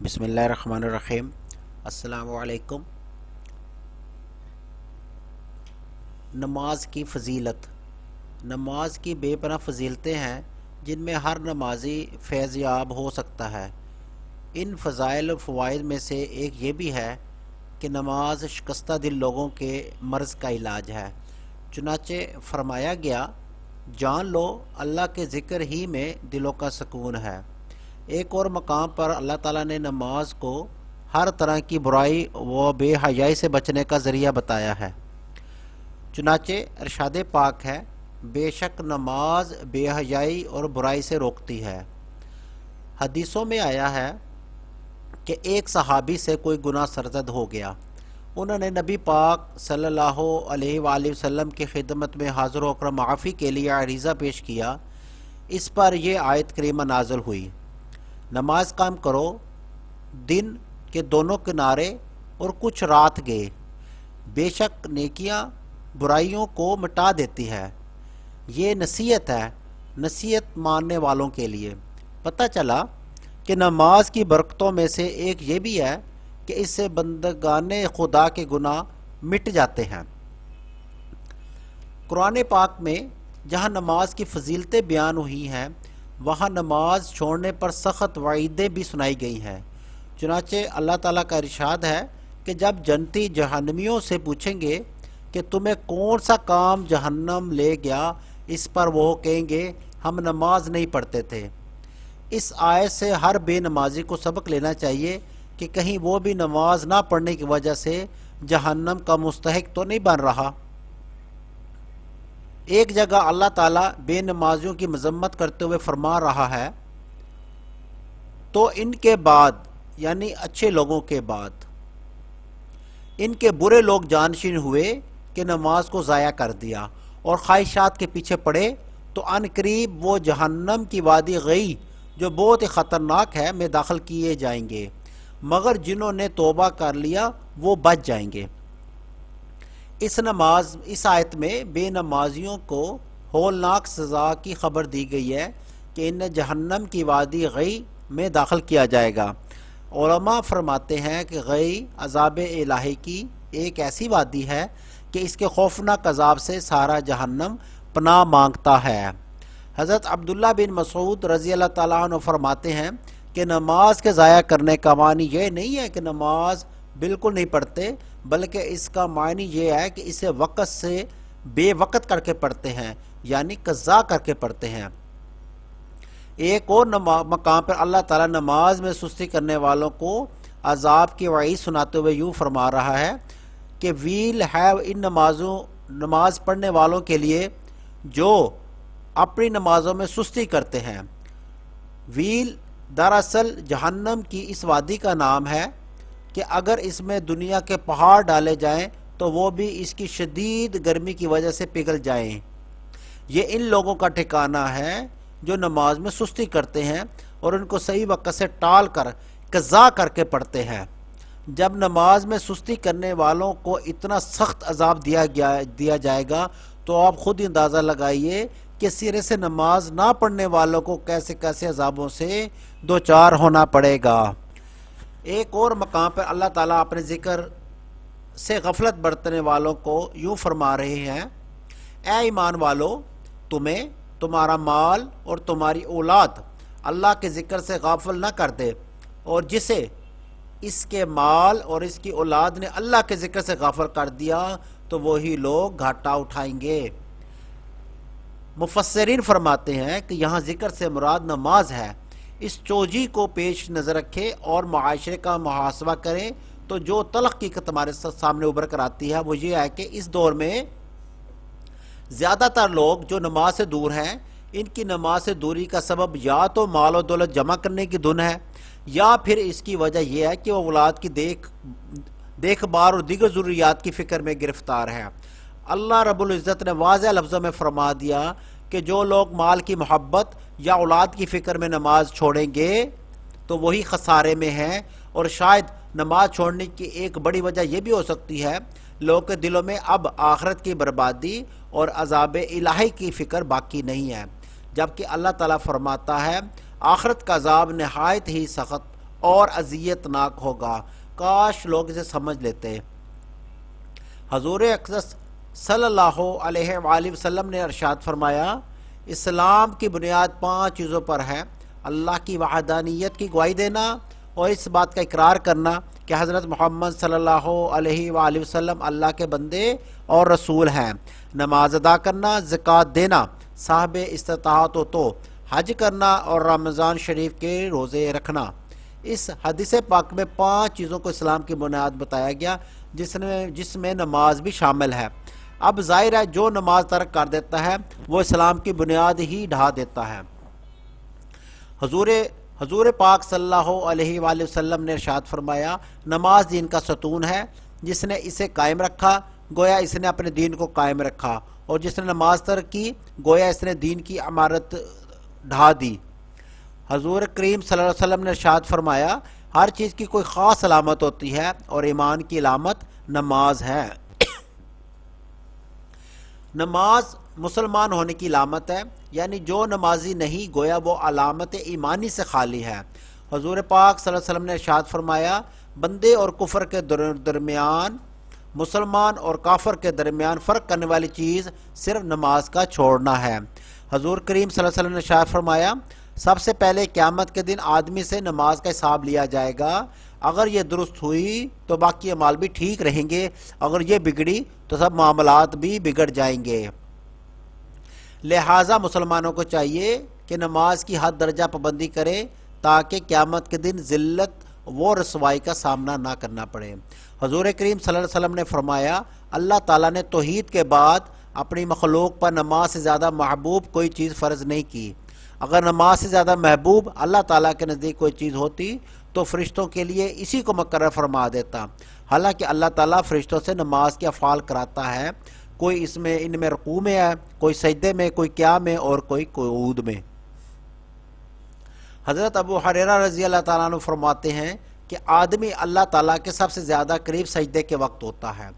بسم اللہ الرحمن الرحیم۔ السلام علیکم۔ نماز کی فضیلت۔ نماز کی بے پناہ فضیلتیں ہیں جن میں ہر نمازی فیض یاب ہو سکتا ہے۔ ان فضائل و فوائد میں سے ایک یہ بھی ہے کہ نماز شکستہ دل لوگوں کے مرض کا علاج ہے۔ چنانچہ فرمایا گیا، جان لو اللہ کے ذکر ہی میں دلوں کا سکون ہے۔ ایک اور مقام پر اللہ تعالیٰ نے نماز کو ہر طرح کی برائی و بے حیائی سے بچنے کا ذریعہ بتایا ہے۔ چنانچہ ارشاد پاک ہے، بے شک نماز بے حیائی اور برائی سے روکتی ہے۔ حدیثوں میں آیا ہے کہ ایک صحابی سے کوئی گناہ سرزد ہو گیا۔ انہوں نے نبی پاک صلی اللہ علیہ وآلہ وسلم کی خدمت میں حاضر ہو کر معافی کے لیے عریضہ پیش کیا۔ اس پر یہ آیت کریمہ نازل ہوئی، نماز قائم کرو دن کے دونوں کنارے اور کچھ رات گئے، بے شک نیکیاں برائیوں کو مٹا دیتی ہے۔ یہ نصیحت ہے نصیحت ماننے والوں کے لیے۔ پتہ چلا کہ نماز کی برکتوں میں سے ایک یہ بھی ہے کہ اس سے بندگان خدا کے گناہ مٹ جاتے ہیں۔ قرآن پاک میں جہاں نماز کی فضیلتیں بیان ہوئی ہیں، وہاں نماز چھوڑنے پر سخت وعیدیں بھی سنائی گئی ہیں۔ چنانچہ اللہ تعالیٰ کا ارشاد ہے کہ جب جنتی جہنمیوں سے پوچھیں گے کہ تمہیں کون سا کام جہنم لے گیا، اس پر وہ کہیں گے ہم نماز نہیں پڑھتے تھے۔ اس آیت سے ہر بے نمازی کو سبق لینا چاہیے کہ کہیں وہ بھی نماز نہ پڑھنے کی وجہ سے جہنم کا مستحق تو نہیں بن رہا۔ ایک جگہ اللہ تعالیٰ بے نمازیوں کی مذمت کرتے ہوئے فرما رہا ہے، تو ان کے بعد یعنی اچھے لوگوں کے بعد ان کے برے لوگ جانشین ہوئے کہ نماز کو ضائع کر دیا اور خواہشات کے پیچھے پڑے، تو ان قریب وہ جہنم کی وادی غی جو بہت ہی خطرناک ہے میں داخل کیے جائیں گے، مگر جنہوں نے توبہ کر لیا وہ بچ جائیں گے۔ اس آیت میں بے نمازیوں کو ہولناک سزا کی خبر دی گئی ہے کہ انہیں جہنم کی وادی غی میں داخل کیا جائے گا۔ علماء فرماتے ہیں کہ غی عذاب الہی کی ایک ایسی وادی ہے کہ اس کے خوفناک عذاب سے سارا جہنم پناہ مانگتا ہے۔ حضرت عبداللہ بن مسعود رضی اللہ تعالیٰ عنہ فرماتے ہیں کہ نماز کے ضائع کرنے کا معنی یہ نہیں ہے کہ نماز بالکل نہیں پڑھتے، بلکہ اس کا معنی یہ ہے کہ اسے وقت سے بے وقت کر کے پڑھتے ہیں، یعنی قضا کر کے پڑھتے ہیں۔ ایک اور مقام پر اللہ تعالیٰ نماز میں سستی کرنے والوں کو عذاب کی وعید سناتے ہوئے یوں فرما رہا ہے کہ ویل ہے ان نماز پڑھنے والوں کے لیے جو اپنی نمازوں میں سستی کرتے ہیں۔ ویل دراصل جہنم کی اس وادی کا نام ہے کہ اگر اس میں دنیا کے پہاڑ ڈالے جائیں تو وہ بھی اس کی شدید گرمی کی وجہ سے پگھل جائیں۔ یہ ان لوگوں کا ٹھکانہ ہے جو نماز میں سستی کرتے ہیں اور ان کو صحیح وقت سے ٹال کر قضا کر کے پڑھتے ہیں۔ جب نماز میں سستی کرنے والوں کو اتنا سخت عذاب دیا جائے گا تو آپ خود ہی اندازہ لگائیے کہ سرے سے نماز نہ پڑھنے والوں کو کیسے کیسے عذابوں سے دوچار ہونا پڑے گا۔ ایک اور مقام پر اللہ تعالیٰ اپنے ذکر سے غفلت برتنے والوں کو یوں فرما رہے ہیں، اے ایمان والو، تمہیں تمہارا مال اور تمہاری اولاد اللہ کے ذکر سے غافل نہ کر دے، اور جسے اس کے مال اور اس کی اولاد نے اللہ کے ذکر سے غافل کر دیا تو وہی لوگ گھاٹا اٹھائیں گے۔ مفسرین فرماتے ہیں کہ یہاں ذکر سے مراد نماز ہے۔ اس چوجی کو پیش نظر رکھے اور معاشرے کا محاسبہ کریں تو جو تلخ حقیقت ہمارے سامنے ابھر کر آتی ہے وہ یہ ہے کہ اس دور میں زیادہ تر لوگ جو نماز سے دور ہیں، ان کی نماز سے دوری کا سبب یا تو مال و دولت جمع کرنے کی دھن ہے، یا پھر اس کی وجہ یہ ہے کہ وہ اولاد کی دیکھ بھال اور دیگر ضروریات کی فکر میں گرفتار ہے۔ اللہ رب العزت نے واضح لفظوں میں فرما دیا کہ جو لوگ مال کی محبت یا اولاد کی فکر میں نماز چھوڑیں گے تو وہی خسارے میں ہیں، اور شاید نماز چھوڑنے کی ایک بڑی وجہ یہ بھی ہو سکتی ہے لوگوں کے دلوں میں اب آخرت کی بربادی اور عذاب الہی کی فکر باقی نہیں ہے، جبکہ اللہ تعالیٰ فرماتا ہے آخرت کا عذاب نہایت ہی سخت اور اذیت ناک ہوگا۔ کاش لوگ اسے سمجھ لیتے۔ حضور اقدس صلی اللہ علیہ وآلہ وسلم نے ارشاد فرمایا، اسلام کی بنیاد 5 چیزوں پر ہے: اللہ کی وحدانیت کی گواہی دینا اور اس بات کا اقرار کرنا کہ حضرت محمد صلی اللہ علیہ وآلہ وسلم اللہ کے بندے اور رسول ہیں، نماز ادا کرنا، زکوٰۃ دینا، صاحب استطاعت ہو تو حج کرنا اور رمضان شریف کے روزے رکھنا۔ اس حدیث پاک میں 5 چیزوں کو اسلام کی بنیاد بتایا گیا، جس میں نماز بھی شامل ہے۔ اب ظاہر ہے جو نماز ترک کر دیتا ہے وہ اسلام کی بنیاد ہی ڈھا دیتا ہے۔ حضور پاک صلی اللہ علیہ وآلہ وسلم نے ارشاد فرمایا، نماز دین کا ستون ہے، جس نے اسے قائم رکھا گویا اس نے اپنے دین کو قائم رکھا، اور جس نے نماز ترک کی گویا اس نے دین کی عمارت ڈھا دی۔ حضور کریم صلی اللہ علیہ وسلم نے ارشاد فرمایا، ہر چیز کی کوئی خاص علامت ہوتی ہے اور ایمان کی علامت نماز ہے۔ نماز مسلمان ہونے کی علامت ہے، یعنی جو نمازی نہیں گویا وہ علامت ایمانی سے خالی ہے۔ حضور پاک صلی اللہ علیہ وسلم نے ارشاد فرمایا، بندے اور کفر کے درمیان، مسلمان اور کافر کے درمیان فرق کرنے والی چیز صرف نماز کا چھوڑنا ہے۔ حضور کریم صلی اللہ علیہ وسلم نے ارشاد فرمایا، سب سے پہلے قیامت کے دن آدمی سے نماز کا حساب لیا جائے گا، اگر یہ درست ہوئی تو باقی اعمال بھی ٹھیک رہیں گے، اگر یہ بگڑی تو سب معاملات بھی بگڑ جائیں گے۔ لہٰذا مسلمانوں کو چاہیے کہ نماز کی حد درجہ پابندی کرے تاکہ قیامت کے دن ذلت و رسوائی کا سامنا نہ کرنا پڑے۔ حضور کریم صلی اللہ علیہ وسلم نے فرمایا، اللہ تعالیٰ نے توحید کے بعد اپنی مخلوق پر نماز سے زیادہ محبوب کوئی چیز فرض نہیں کی۔ اگر نماز سے زیادہ محبوب اللہ تعالیٰ کے نزدیک کوئی چیز ہوتی تو فرشتوں کے لیے اسی کو مقرر فرما دیتا۔ حالانکہ اللہ تعالیٰ فرشتوں سے نماز کے افعال کراتا ہے، کوئی ان میں رکوع میں ہے، کوئی سجدے میں، کوئی قیام میں اور کوئی قعود میں۔ حضرت ابو ہریرہ رضی اللہ تعالیٰ عنہ فرماتے ہیں کہ آدمی اللہ تعالیٰ کے سب سے زیادہ قریب سجدے کے وقت ہوتا ہے۔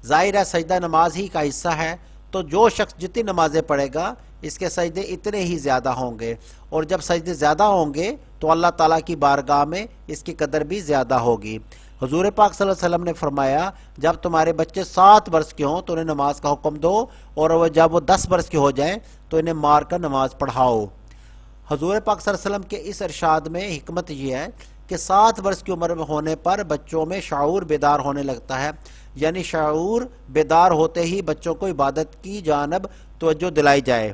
ظاہر ہے سجدہ نماز ہی کا حصہ ہے، تو جو شخص جتنی نمازیں پڑھے گا اس کے سجدے اتنے ہی زیادہ ہوں گے، اور جب سجدے زیادہ ہوں گے تو اللہ تعالیٰ کی بارگاہ میں اس کی قدر بھی زیادہ ہوگی۔ حضور پاک صلی اللہ علیہ وسلم نے فرمایا، جب تمہارے بچے 7 برس کے ہوں تو انہیں نماز کا حکم دو، اور جب وہ 10 برس کے ہو جائیں تو انہیں مار کر نماز پڑھاؤ۔ حضور پاک صلی اللہ علیہ وسلم کے اس ارشاد میں حکمت یہ ہے کہ 7 برس کی عمر میں ہونے پر بچوں میں شعور بیدار ہونے لگتا ہے، یعنی شعور بیدار ہوتے ہی بچوں کو عبادت کی جانب توجہ دلائی جائے۔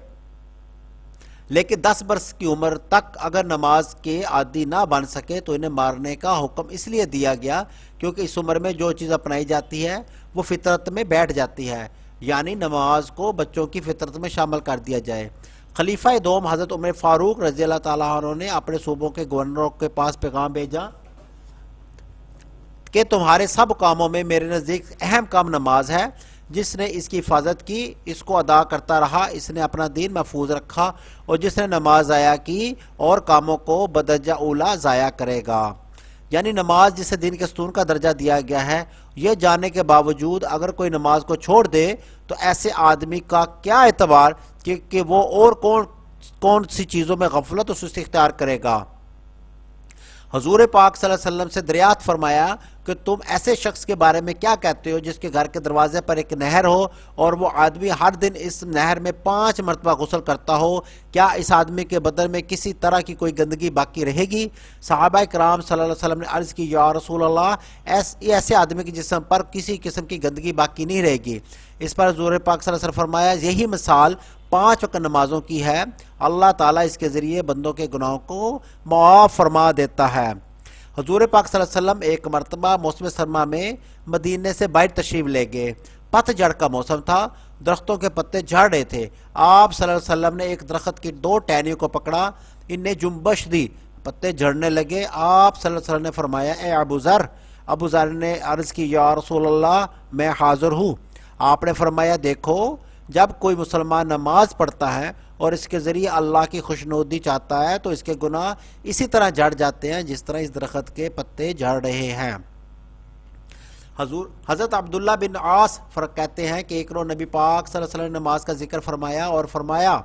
لیکن 10 برس کی عمر تک اگر نماز کے عادی نہ بن سکے تو انہیں مارنے کا حکم اس لیے دیا گیا کیونکہ اس عمر میں جو چیز اپنائی جاتی ہے وہ فطرت میں بیٹھ جاتی ہے، یعنی نماز کو بچوں کی فطرت میں شامل کر دیا جائے۔ خلیفہ دوم حضرت عمر فاروق رضی اللہ تعالیٰ عنہ نے اپنے صوبوں کے گورنروں کے پاس پیغام بھیجا کہ تمہارے سب کاموں میں میرے نزدیک اہم کام نماز ہے۔ جس نے اس کی حفاظت کی، اس کو ادا کرتا رہا، اس نے اپنا دین محفوظ رکھا، اور جس نے نماز ضائع کی اور کاموں کو بدرجہ اولا ضائع کرے گا۔ یعنی نماز جسے دین کے ستون کا درجہ دیا گیا ہے، یہ جاننے کے باوجود اگر کوئی نماز کو چھوڑ دے تو ایسے آدمی کا کیا اعتبار کہ وہ اور کون سی چیزوں میں غفلت و سستی اختیار کرے گا۔ حضور پاک صلی اللہ علیہ وسلم سے دریافت فرمایا کہ تم ایسے شخص کے بارے میں کیا کہتے ہو جس کے گھر کے دروازے پر ایک نہر ہو اور وہ آدمی ہر دن اس نہر میں 5 مرتبہ غسل کرتا ہو، کیا اس آدمی کے بدن میں کسی طرح کی کوئی گندگی باقی رہے گی؟ صحابہ کرام صلی اللہ علیہ وسلم نے عرض کی، یا رسول اللہ، ایسے آدمی کے جسم پر کسی قسم کی گندگی باقی نہیں رہے گی۔ اس پر حضور پاک صلی اللہ علیہ وسلم فرمایا، یہی مثال 5 وقت نمازوں کی ہے، اللہ تعالیٰ اس کے ذریعے بندوں کے گناہوں کو معاف فرما دیتا ہے۔ حضور پاک صلی اللہ علیہ وسلم ایک مرتبہ موسم سرما میں مدینے سے باہر تشریف لے گئے۔ پت جھڑ کا موسم تھا، درختوں کے پتے جھڑ رہے تھے۔ آپ صلی اللہ علیہ وسلم نے ایک درخت کی 2 ٹہنیوں کو پکڑا، انہیں جنبش دی، پتے جھڑنے لگے۔ آپ صلی اللہ علیہ وسلم نے فرمایا، اے ابو ذر۔ ابو ذر نے عرض کی، یا رسول اللہ، میں حاضر ہوں۔ آپ نے فرمایا، دیکھو، جب کوئی مسلمان نماز پڑھتا ہے اور اس کے ذریعے اللہ کی خوشنودی چاہتا ہے تو اس کے گناہ اسی طرح جھڑ جاتے ہیں جس طرح اس درخت کے پتے جھڑ رہے ہیں۔ حضرت عبداللہ بن عاص فرق کہتے ہیں کہ ایک روز نبی پاک صلی اللہ علیہ وسلم نے نماز کا ذکر فرمایا اور فرمایا،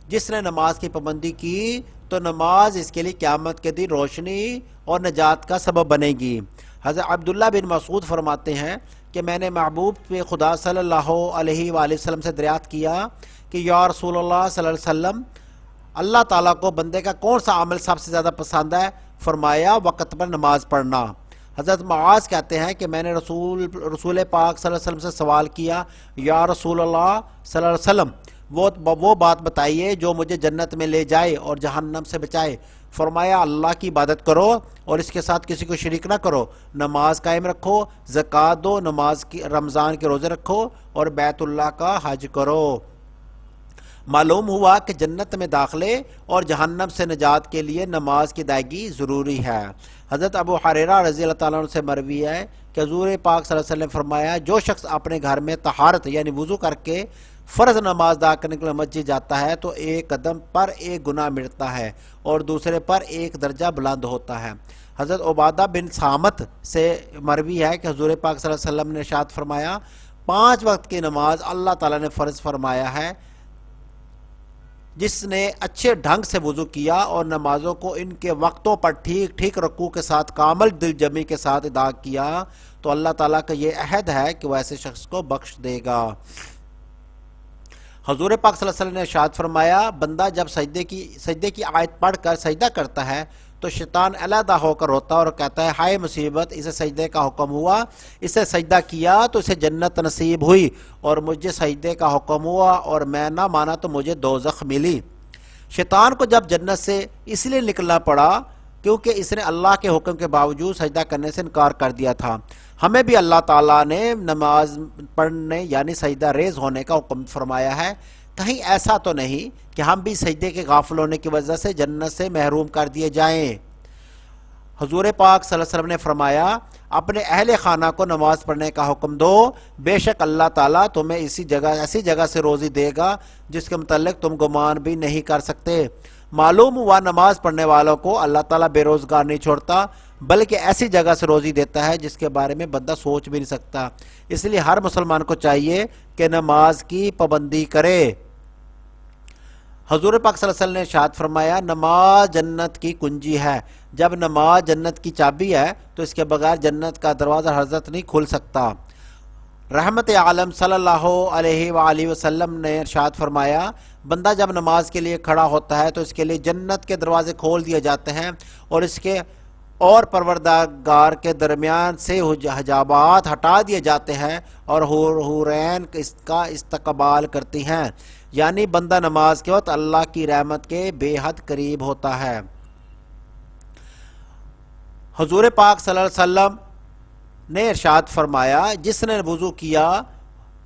جس نے نماز کی پابندی کی تو تو نماز اس کے لیے قیامت کے دن روشنی اور نجات کا سبب بنے گی۔ حضرت عبداللہ بن مسعود فرماتے ہیں کہ میں نے محبوب خدا صلی اللہ علیہ وآلہ وسلم سے دریافت کیا کہ یا رسول اللہ صلی اللہ علیہ وسلم، اللہ تعالیٰ کو بندے کا کون سا عمل سب سے زیادہ پسند ہے؟ فرمایا وقت پر نماز پڑھنا۔ حضرت معاذ کہتے ہیں کہ میں نے رسول پاک صلی اللہ علیہ وسلم سے سوال کیا، یا رسول اللہ صلی اللہ علیہ وسلم، وہ بات بتائیے جو مجھے جنت میں لے جائے اور جہنم سے بچائے۔ فرمایا اللہ کی عبادت کرو اور اس کے ساتھ کسی کو شریک نہ کرو، نماز قائم رکھو، زکوٰۃ دو، رمضان کے روزے رکھو اور بیت اللہ کا حج کرو۔ معلوم ہوا کہ جنت میں داخلے اور جہنم سے نجات کے لیے نماز کی ادائیگی ضروری ہے۔ حضرت ابو ہریرہ رضی اللہ تعالیٰ عنہ سے مروی ہے کہ حضور پاک صلی اللہ علیہ وسلم نے فرمایا، جو شخص اپنے گھر میں طہارت یعنی وضو کر کے فرض نماز ادا کرنے کے لیے مسجد جاتا ہے تو ایک قدم پر ایک گناہ مٹتا ہے اور دوسرے پر ایک درجہ بلند ہوتا ہے۔ حضرت عبادہ بن صامت سے مروی ہے کہ حضور پاک صلی اللہ علیہ وسلم نے ارشاد فرمایا، 5 وقت کی نماز اللہ تعالیٰ نے فرض فرمایا ہے، جس نے اچھے ڈھنگ سے وضو کیا اور نمازوں کو ان کے وقتوں پر ٹھیک ٹھیک رکوع کے ساتھ کامل دل جمی کے ساتھ ادا کیا تو اللہ تعالیٰ کا یہ عہد ہے کہ وہ ایسے شخص کو بخش دے گا۔ حضور پاک صلی اللہ علیہ وسلم نے ارشاد فرمایا، بندہ جب سجدے کی آیت پڑھ کر سجدہ کرتا ہے تو شیطان علیحدہ ہو کر روتا ہے اور کہتا ہے، ہائے مصیبت، اسے سجدے کا حکم ہوا، اسے سجدہ کیا تو اسے جنت نصیب ہوئی اور مجھے سجدے کا حکم ہوا اور میں نہ مانا تو مجھے دوزخ ملی۔ شیطان کو جب جنت سے اس لیے نکلنا پڑا کیونکہ اس نے اللہ کے حکم کے باوجود سجدہ کرنے سے انکار کر دیا تھا۔ ہمیں بھی اللہ تعالیٰ نے نماز پڑھنے یعنی سجدہ ریز ہونے کا حکم فرمایا ہے، کہیں ایسا تو نہیں کہ ہم بھی سجدے کے غافل ہونے کی وجہ سے جنت سے محروم کر دیے جائیں۔ حضور پاک صلی اللہ علیہ وسلم نے فرمایا، اپنے اہل خانہ کو نماز پڑھنے کا حکم دو، بے شک اللہ تعالیٰ تمہیں ایسی جگہ سے روزی دے گا جس کے متعلق تم گمان بھی نہیں کر سکتے۔ معلوم ہوا نماز پڑھنے والوں کو اللہ تعالیٰ بے روزگار نہیں چھوڑتا بلکہ ایسی جگہ سے روزی دیتا ہے جس کے بارے میں بندہ سوچ بھی نہیں سکتا۔ اس لیے ہر مسلمان کو چاہیے کہ نماز کی پابندی کرے۔ حضور پاک صلی اللہ علیہ وسلم نے ارشاد فرمایا، نماز جنت کی کنجی ہے، جب نماز جنت کی چابی ہے تو اس کے بغیر جنت کا دروازہ حضرت نہیں کھل سکتا۔ رحمت عالم صلی اللہ علیہ وآلہ وسلم نے ارشاد فرمایا، بندہ جب نماز کے لیے کھڑا ہوتا ہے تو اس کے لیے جنت کے دروازے کھول دیے جاتے ہیں اور اس کے اور پروردگار کے درمیان سے حجابات ہٹا دیے جاتے ہیں اور حورین اس کا استقبال کرتی ہیں، یعنی بندہ نماز کے وقت اللہ کی رحمت کے بے حد قریب ہوتا ہے۔ حضور پاک صلی اللہ علیہ وسلم نے ارشاد فرمایا، جس نے وضو کیا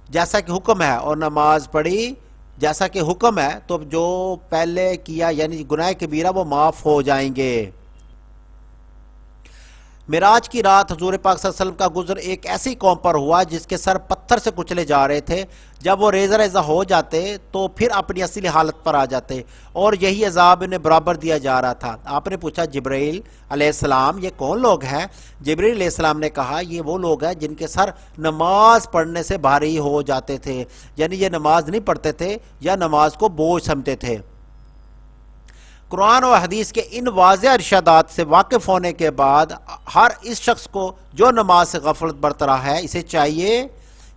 جیسا کہ حکم ہے اور نماز پڑھی جیسا کہ حکم ہے تو جو پہلے کیا یعنی گناہ کبیرہ وہ معاف ہو جائیں گے۔ معراج کی رات حضور پاک صلی اللہ علیہ وسلم کا گزر ایک ایسی قوم پر ہوا جس کے سر پتھر سے کچلے جا رہے تھے، جب وہ ریزہ ریزہ ہو جاتے تو پھر اپنی اصلی حالت پر آ جاتے اور یہی عذاب انہیں برابر دیا جا رہا تھا۔ آپ نے پوچھا، جبرائیل علیہ السلام یہ کون لوگ ہیں؟ جبرائیل علیہ السلام نے کہا، یہ وہ لوگ ہیں جن کے سر نماز پڑھنے سے بھاری ہو جاتے تھے، یعنی یہ نماز نہیں پڑھتے تھے یا نماز کو بوجھ سمجھتے تھے۔ قرآن و حدیث کے ان واضح ارشادات سے واقف ہونے کے بعد ہر اس شخص کو جو نماز سے غفلت برترا ہے اسے چاہیے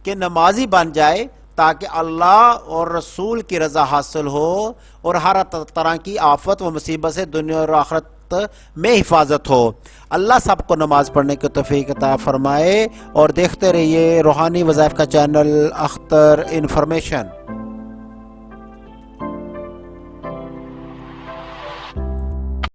کہ نمازی بن جائے تاکہ اللہ اور رسول کی رضا حاصل ہو اور ہر طرح کی آفت و مصیبت سے دنیا اور آخرت میں حفاظت ہو۔ اللہ سب کو نماز پڑھنے کی توفیق عطا فرمائے اور دیکھتے رہیے روحانی وظائف کا چینل اختر انفارمیشن۔